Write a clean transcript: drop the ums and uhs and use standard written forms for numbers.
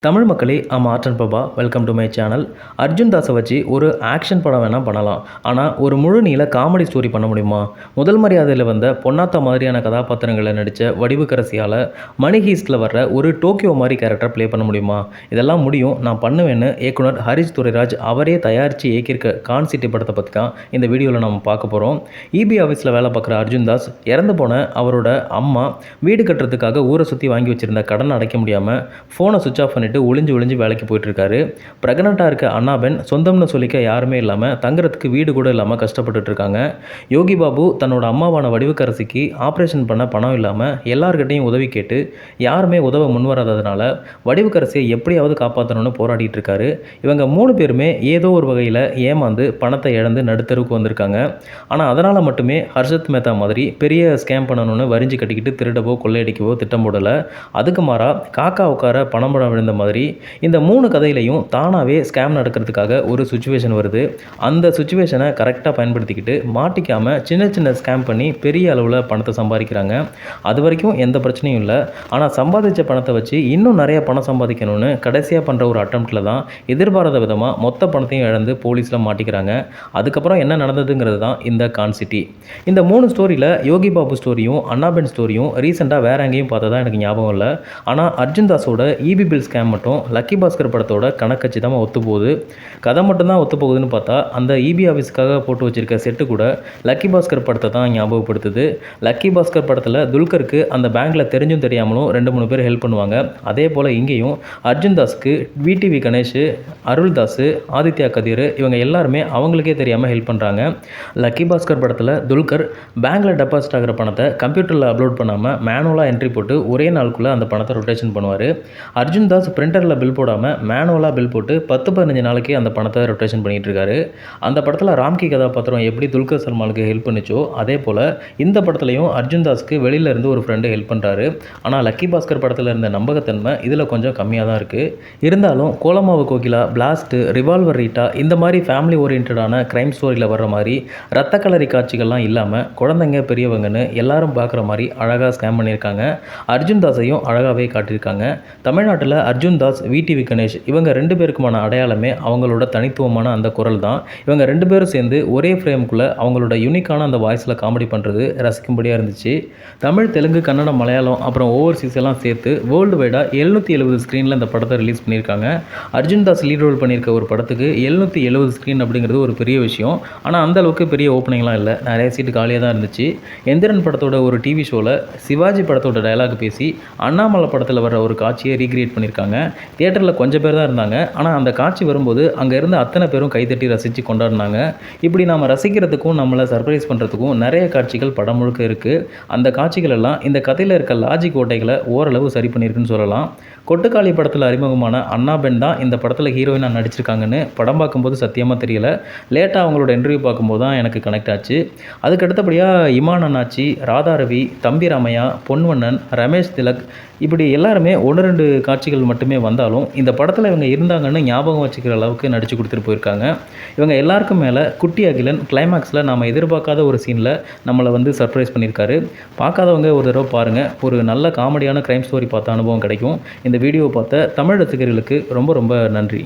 தமிழ் மக்களே, art and Prabha. Welcome to my channel. Arjun தாஸை வச்சு ஒரு ஆக்ஷன் படம் வேணால் பண்ணலாம். ஆனால் ஒரு முழு நீள காமெடி ஸ்டோரி பண்ண முடியுமா? முதல் மரியாதையில் வந்த பொன்னாத்தா மாதிரியான கதாபாத்திரங்களை நடித்த வடிவுக்கரசியால் மணி ஹீஸ்டில் வர்ற ஒரு டோக்கியோ மாதிரி கேரக்டர் ப்ளே பண்ண முடியுமா? இதெல்லாம் முடியும், நான் பண்ணுவேன்னு இயக்குனர் ஹரிஷ் துரைராஜ் அவரே தயாரித்து இயக்கியிருக்க கான் சிட்டி படத்தை பற்றி தான் இந்த வீடியோவில் நம்ம பார்க்க போகிறோம். இபி ஆஃபீஸில் வேலை பார்க்குற அர்ஜுன் தாஸ் இறந்து போன அவரோட அம்மா வீடு கட்டுறதுக்காக ஊரை சுற்றி வாங்கி வச்சுருந்த கடனை அடைக்க முடியாமல் ஃபோனை சுவிட்ச் ஆஃப் ஒளிஞ்சு வேலைக்கு போயிட்டுருக்காரு. ப்ரெக்னெண்ட்டாக இருக்க அண்ணாபென் சொந்தம்னு சொல்லிக்க யாருமே இல்லாமல் தங்குறதுக்கு வீடு கூட இல்லாமல் கஷ்டப்பட்டுட்டு இருக்காங்க. யோகி பாபு தன்னோட அம்மாவான வடிவுக்கரசிக்கு ஆப்ரேஷன் பண்ண பணம் இல்லாமல் எல்லார்கிட்டையும் உதவி கேட்டு யாருமே உதவ முன்வராததுனால வடிவுக்கரசியை எப்படியாவது காப்பாற்றணும்னு போராடிட்டு இருக்காரு. இவங்க 3 பேருமே ஏதோ ஒரு வகையில் ஏமாந்து பணத்தை இழந்து நடுத்தருவுக்கு வந்திருக்காங்க. ஆனால் அதனால் மட்டுமே ஹர்ஷத் மேத்தா மாதிரி பெரிய ஸ்கேம் பண்ணணும்னு வரிஞ்சு கட்டிக்கிட்டு திருடவோ கொள்ளையடிக்கவோ திட்டம் போடலை. அதுக்கு மாறா காக்கா உட்கார பணம் விழுந்த மாதிரி இந்த 3 கதையிலையும் தானாகவே ஸ்கேம் நடக்கிறதுக்காக ஒரு சுச்சுவேஷன் வருது. அந்த சுச்சுவேஷனை கரெக்டாக பயன்படுத்திக்கிட்டு மாட்டிக்காமல் சின்ன ஸ்கேம் பண்ணி பெரிய அளவில் பணத்தை சம்பாதிக்கிறாங்க. அது வரைக்கும் எந்த பிரச்சனையும் இல்லை. ஆனால் சம்பாதிச்ச பணத்தை வச்சு இன்னும் நிறைய பணம் சம்பாதிக்கணும்னு கடைசியாக பண்ணுற ஒரு அட்டம்ப்டில் தான் எதிர்பாராத விதமாக மொத்த பணத்தையும் இழந்து போலீஸில் மாட்டிக்கிறாங்க. அதுக்கப்புறம் என்ன நடந்ததுங்கிறது தான் இந்த கான் சிட்டி. இந்த 3 ஸ்டோரியில் யோகி பாபு ஸ்டோரியும் அண்ணாபென் ஸ்டோரியும் ரீசெண்டாக வேற எங்கேயும் பார்த்ததா எனக்கு ஞாபகம் இல்லை. ஆனால் அர்ஜுன் தாஸோட இபி பில் ஸ்கேம் மட்டும் லக்கி பாஸ்கர் படத்தோட கணக்கச்சிதமாக ஒத்து போகுது. கதை மட்டும்தான் ஒத்து போகுதுன்னு பார்த்தா அந்த இபி ஆஃபீஸுக்காக போட்டு வச்சிருக்க செட்டு கூட லக்கி பாஸ்கர் படத்தை தான் ஞாபகப்படுத்துது. லக்கி பாஸ்கர் படத்தில் துல்கருக்கு அந்த பேங்க்கில் தெரிஞ்சும் தெரியாமலும் 2-3 பேர் ஹெல்ப் பண்ணுவாங்க. அதே போல் இங்கேயும் அர்ஜுன் தாஸுக்கு விடிவி கணேஷ், அருள்தாஸ், ஆதித்யா கதிர் இவங்க எல்லாருமே அவங்களுக்கே தெரியாமல் ஹெல்ப் பண்ணுறாங்க. லக்கி பாஸ்கர் படத்தில் துல்கர் பேங்க்கில் டெபாசிட் ஆகிற பணத்தை கம்ப்யூட்டரில் அப்லோட் பண்ணாமல் மேனுவலாக என்ட்ரி போட்டு ஒரே நாளுக்குள்ளே அந்த பணத்தை ரொட்டேஷன் பண்ணுவார். அர்ஜுன் தாஸ் பிரிண்டரில் பில் போடாமல் மேனுவலாக பில் போட்டு 10-15 நாளைக்கு அந்த பணத்தை ரொட்டேஷன் பண்ணிகிட்டு இருக்காரு. அந்த படத்தில் ராம்கி கதாபாத்திரம் எப்படி துல்கர் சல்மானுக்கு ஹெல்ப் பண்ணிச்சோ அதே போல் இந்த படத்துலையும் அர்ஜுன் தாஸ்க்கு வெளியில் இருந்து ஒரு ஃப்ரெண்டு ஹெல்ப் பண்ணுறாரு. ஆனால் லக்கி பாஸ்கர் படத்தில் இருந்த நம்பகத்தன்மை இதில் கொஞ்சம் கம்மியாக தான் இருக்குது. இருந்தாலும் Kolamaavu Kokila, blast, revolver Rita இந்த மாதிரி ஃபேமிலி ஓரியன்டான க்ரைம் ஸ்டோரியில் வர்ற மாதிரி ரத்த கலரி காட்சிகள்லாம் இல்லாமல் குழந்தைங்க பெரியவங்கன்னு எல்லாரும் பார்க்குற மாதிரி அழகாக ஸ்கேம் பண்ணியிருக்காங்க. அர்ஜுன் தாஸையும் அழகாகவே காட்டியிருக்காங்க. தமிழ்நாட்டில் அர்ஜுன் தாஸ், விடிவி கணேஷ் இவங்க 2 பேருக்குமான அடையாளமே அவங்களோட தனித்துவமான அந்த குரல் தான். இவங்க 2 பேரும் சேர்ந்து ஒரே ஃப்ரேமுக்குள்ளே அவங்களோட யூனிக்கான அந்த வாய்ஸில் காமெடி பண்ணுறது ரசிக்கும்படியாக இருந்துச்சு. தமிழ், தெலுங்கு, கன்னடம், மலையாளம் அப்புறம் ஓவர்சீஸ் எல்லாம் சேர்த்து வேர்ல்டு வைடாக 770 ஸ்க்ரீனில் இந்த படத்தை ரிலீஸ் பண்ணியிருக்காங்க. அர்ஜுன் தாஸ் லீட் ரோல் பண்ணியிருக்க ஒரு படத்துக்கு 770 ஸ்க்ரீன் அப்படிங்கிறது ஒரு பெரிய விஷயம். ஆனால் அந்தளவுக்கு பெரிய ஓப்பனிங்லாம் இல்லை. நிறைய சீட்டு காலியாக தான் இருந்துச்சு. எந்திரன் படத்தோட ஒரு டிவி ஷோவில் சிவாஜி படத்தோட டயலாக் பேசி அண்ணாமலை படத்தில் வர்ற ஒரு காட்சியை ரீக்ரியேட் பண்ணியிருக்காங்க. தியேட்டரில் கொஞ்சம் பேர் தான் இருந்தாங்க. ஆனால் அந்த காட்சி வரும்போது அங்கே இருந்த அத்தனை பேரும் கைதட்டி ரசித்து கொண்டாடினாங்க. இப்படி நாம் ரசிக்கிறதுக்கும் நம்மளை சர்ப்ரைஸ் பண்ணுறதுக்கும் நிறைய காட்சிகள் படம் முழுக்க இருக்குது. அந்த காட்சிகள் எல்லாம் இந்த கதையில் இருக்க லாஜிக் ஓட்டைகளை ஓரளவு சரி பண்ணியிருக்குன்னு சொல்லலாம். கொட்டுக்காளி படத்தில் அறிமுகமான அண்ணாபென் தான் இந்த படத்தில் ஹீரோயினாக நடிச்சிருக்காங்கன்னு படம் பார்க்கும்போது சத்தியமாக தெரியல. லேட்டாக அவங்களோட இன்டர்வியூ பார்க்கும்போது தான் எனக்கு கனெக்ட் ஆச்சு. அதுக்கு அடுத்தபடியாக இமான் அண்ணாச்சி, ராதா ரவி, தம்பி ராமையா, பொன்வண்ணன், ரமேஷ் திலக் இப்படி எல்லாருமே 1-2 காட்சிகள் மட்டுமே வந்தாலும் இந்த படத்தில் இவங்க இருந்தாங்கன்னு ஞாபகம் வச்சுக்கிற அளவுக்கு நடித்து கொடுத்துட்டு போயிருக்காங்க. இவங்க எல்லாருக்கும் மேலே குட்டி அகிலன் கிளைமேக்ஸில் நாம் எதிர்பார்க்காத ஒரு சீனில் நம்மளை சர்ப்ரைஸ் பண்ணியிருக்காரு. பார்க்காதவங்க ஒரு தடவை பாருங்கள். ஒரு நல்ல காமெடியான க்ரைம் ஸ்டோரி பார்த்த அனுபவம் கிடைக்கும். இந்த வீடியோவை பார்த்த தமிழ் ரசிகர்களுக்கு ரொம்ப ரொம்ப நன்றி.